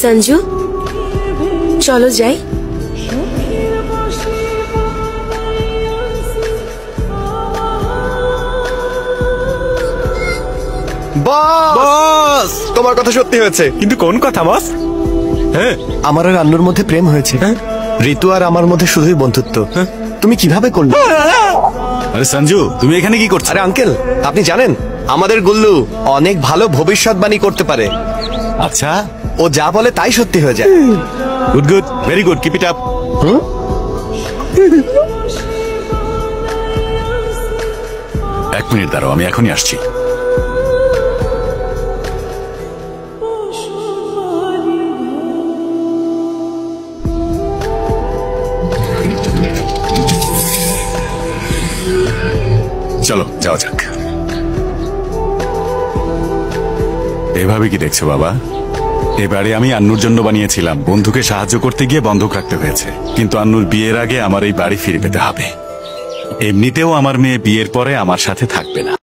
সঞ্জু, চলো যাই। বস, তোমার কথা সত্যি হয়েছে। কিন্তু কোন কথা বস? হ্যাঁ, আমার আর আন্নুর মধ্যে প্রেম হয়েছে। ঋতু আর আমার মধ্যে শুধুই বন্ধুত্ব। তুমি কিভাবে করলে? আরে সঞ্জু, তুমি এখানে কি করছো? আরে আঙ্কেল, আপনি জানেন আমাদের গুল্লু অনেক ভালো ভবিষ্যৎবাণী করতে পারে। আচ্ছা, ও যা বলে তাই সত্যি হয়ে যায়। Good good, very good, keep it up. এক মিনিট দাঁড়াও, আমি এখনই আসছি। চলো যাওয়া যাক। এভাবে কি দেখছো বাবা? এবারে আমি আন্নুর জন্য বানিয়েছিলাম, বন্ধুকে সাহায্য করতে গিয়ে বন্ধক রাখতে হয়েছে। কিন্তু আন্নুর বিয়ের আগে আমার এই বাড়ি ফিরে পেতে হবে। এমনিতেও আমার মেয়ে বিয়ের পরে আমার সাথে থাকবে না।